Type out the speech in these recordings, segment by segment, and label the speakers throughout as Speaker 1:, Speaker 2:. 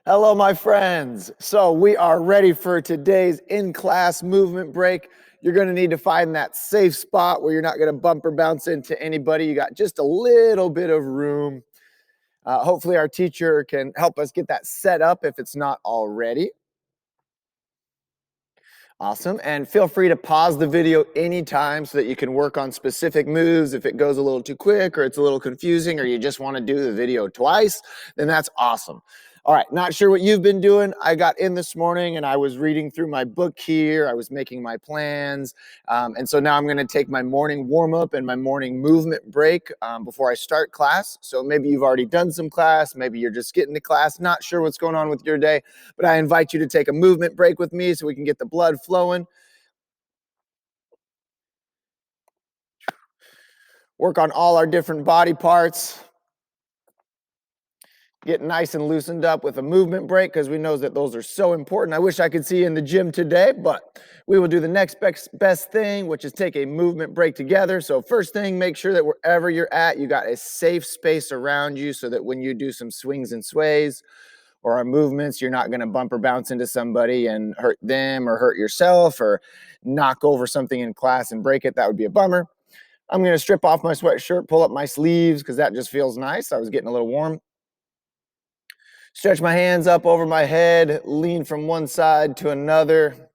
Speaker 1: Hello, my friends. So we are ready for today's in-class movement break. You're going to need to find that safe spot where you're not going to bump or bounce into anybody. You got just a little bit of room. Hopefully our teacher can help us get that set up if it's not already. Awesome. And feel free to pause the video anytime so that you can work on specific moves. If it goes a little too quick or it's a little confusing or you just want to do the video twice, then that's awesome. All right, not sure what you've been doing. I got in this morning and I was reading through my book here. I was making my plans. And so now I'm going to take my morning warm up and my morning movement break before I start class. So maybe you've already done some class. Maybe you're just getting to class, not sure what's going on with your day, but I invite you to take a movement break with me so we can get the blood flowing. Work on all our different body parts. Get nice and loosened up with a movement break because we know that those are so important. I wish I could see you in the gym today, but we will do the next best thing, which is take a movement break together. So first thing, make sure that wherever you're at, you got a safe space around you so that when you do some swings and sways or our movements, you're not going to bump or bounce into somebody and hurt them or hurt yourself or knock over something in class and break it. That would be a bummer. I'm going to strip off my sweatshirt, pull up my sleeves because that just feels nice. I was getting a little warm. Stretch my hands up over my head, lean from one side to another.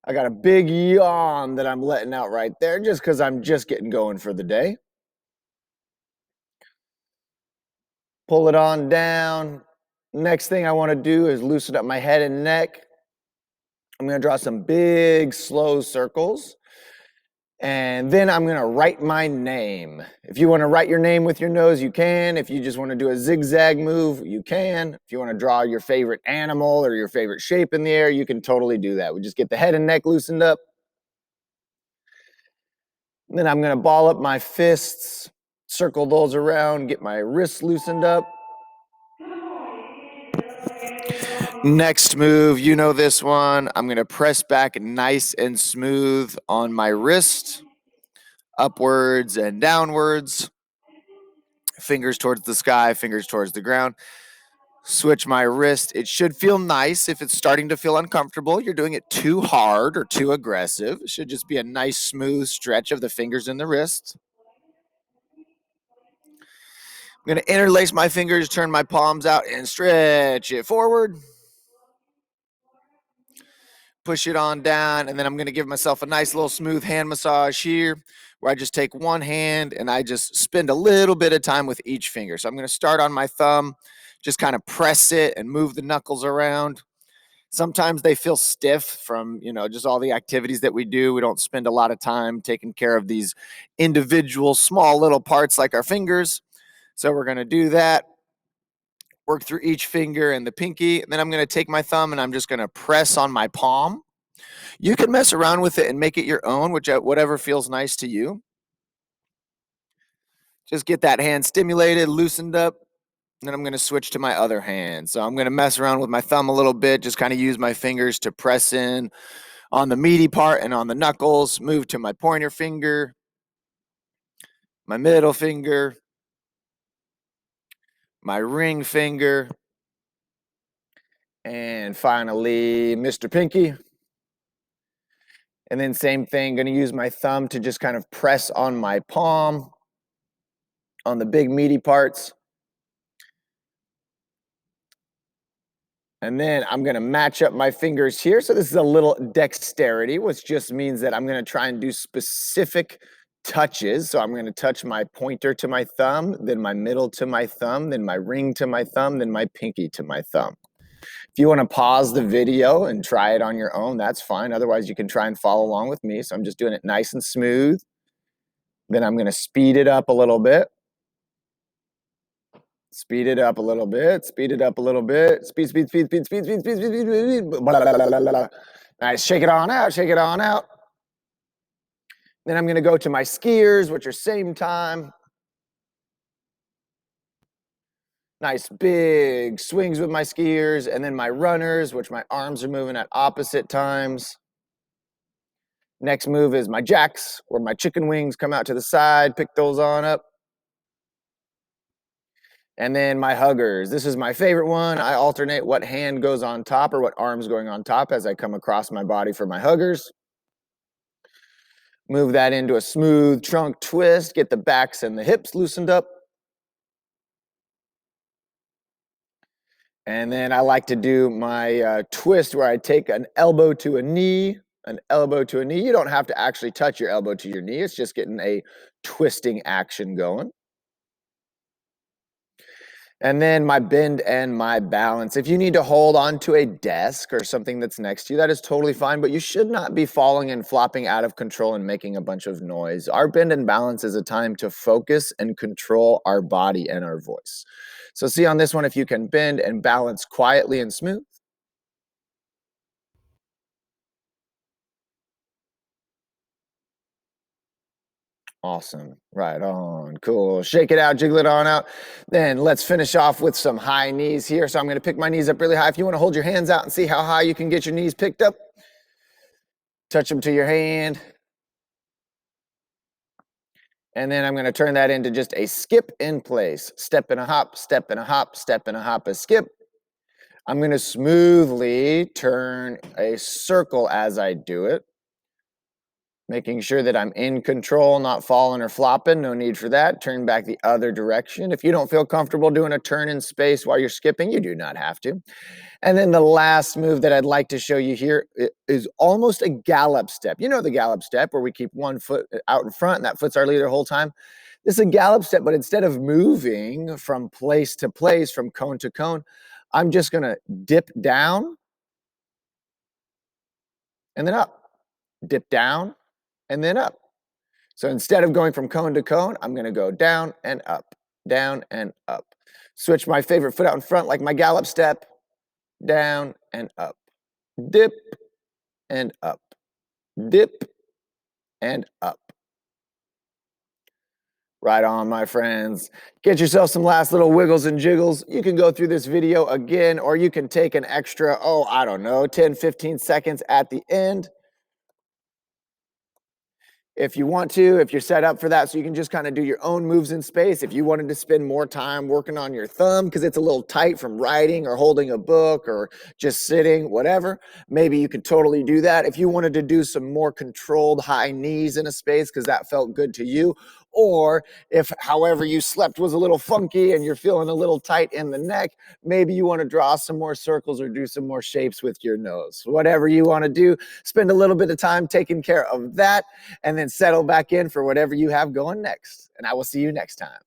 Speaker 1: I got a big yawn that I'm letting out right there just because I'm just getting going for the day. Pull it on down. Next thing I want to do is loosen up my head and neck. I'm going to draw some big, slow circles. And then I'm going to write my name. If you want to write your name with your nose, you can. If you just want to do a zigzag move, you can. If you want to draw your favorite animal or your favorite shape in the air, you can totally do that. We just get the head and neck loosened up. And then I'm going to ball up my fists, circle those around, get my wrists loosened up. Next move, you know this one. I'm going to press back nice and smooth on my wrist, upwards and downwards. Fingers towards the sky, fingers towards the ground. Switch my wrist. It should feel nice. If it's starting to feel uncomfortable, you're doing it too hard or too aggressive. It should just be a nice, smooth stretch of the fingers and the wrist. I'm going to interlace my fingers, turn my palms out, and stretch it forward. Push it on down, and then I'm going to give myself a nice little smooth hand massage here where I just take one hand and I just spend a little bit of time with each finger. So I'm going to start on my thumb, just kind of press it and move the knuckles around. Sometimes they feel stiff from, just all the activities that we do. We don't spend a lot of time taking care of these individual small little parts like our fingers. So we're going to do that. Work through each finger and the pinky. And then I'm going to take my thumb and I'm just going to press on my palm. You can mess around with it and make it your own, whatever feels nice to you. Just get that hand stimulated, loosened up. Then I'm going to switch to my other hand. So I'm going to mess around with my thumb a little bit, just kind of use my fingers to press in on the meaty part and on the knuckles. Move to my pointer finger, my middle finger, my ring finger, and finally, Mr. Pinky. And then same thing, going to use my thumb to just kind of press on my palm on the big meaty parts. And then I'm going to match up my fingers here. So this is a little dexterity, which just means that I'm going to try and do specific touches. So I'm going to touch my pointer to my thumb, then my middle to my thumb, then my ring to my thumb, then my pinky to my thumb. If you want to pause the video and try it on your own, that's fine. Otherwise, you can try and follow along with me. So I'm just doing it nice and smooth. Then I'm going to speed it up a little bit. Speed it up a little bit. Speed it up a little bit. Speed, speed, speed, speed, speed, speed, speed, speed, speed, speed. Blah, blah, blah, blah, blah. Nice. Shake it on out. Shake it on out. Then I'm going to go to my skiers, which are same time. Nice big swings with my skiers, and then my runners, which my arms are moving at opposite times. Next move is my jacks, where my chicken wings come out to the side. Pick those on up. And then my huggers. This is my favorite one. I alternate what hand goes on top or what arm's going on top as I come across my body for my huggers. Move that into a smooth trunk twist. Get the backs and the hips loosened up. And then I like to do my twist where I take an elbow to a knee, an elbow to a knee. You don't have to actually touch your elbow to your knee. It's just getting a twisting action going. And then my bend and my balance. If you need to hold on to a desk or something that's next to you, that is totally fine, but you should not be falling and flopping out of control and making a bunch of noise. Our bend and balance is a time to focus and control our body and our voice. So see on this one if you can bend and balance quietly and smooth. Awesome. Right on. Cool. Shake it out, jiggle it on out. Then let's finish off with some high knees here. So I'm going to pick my knees up really high. If you want to hold your hands out and see how high you can get your knees picked up, touch them to your hand. And then I'm going to turn that into just a skip in place. Step and a hop, step and a hop, step and a hop, a skip. I'm going to smoothly turn a circle as I do it. Making sure that I'm in control, not falling or flopping. No need for that. Turn back the other direction. If you don't feel comfortable doing a turn in space while you're skipping, you do not have to. And then the last move that I'd like to show you here is almost a gallop step. You know the gallop step where we keep one foot out in front and that foot's our leader the whole time. This is a gallop step, but instead of moving from place to place, from cone to cone, I'm just going to dip down and then up. Dip down and then up. So instead of going from cone to cone, I'm going to go down and up, down and up. Switch my favorite foot out in front like my gallop step, down and up. Dip and up, dip and up. Right on, my friends. Get yourself some last little wiggles and jiggles. You can go through this video again, or you can take an extra, I don't know, 10, 15 seconds at the end. If you want to, if you're set up for that, so you can just kind of do your own moves in space. If you wanted to spend more time working on your thumb because it's a little tight from writing or holding a book or just sitting, whatever, maybe you could totally do that. If you wanted to do some more controlled high knees in a space because that felt good to you, or if however you slept was a little funky and you're feeling a little tight in the neck, maybe you want to draw some more circles or do some more shapes with your nose. Whatever you want to do, spend a little bit of time taking care of that and then settle back in for whatever you have going next. And I will see you next time.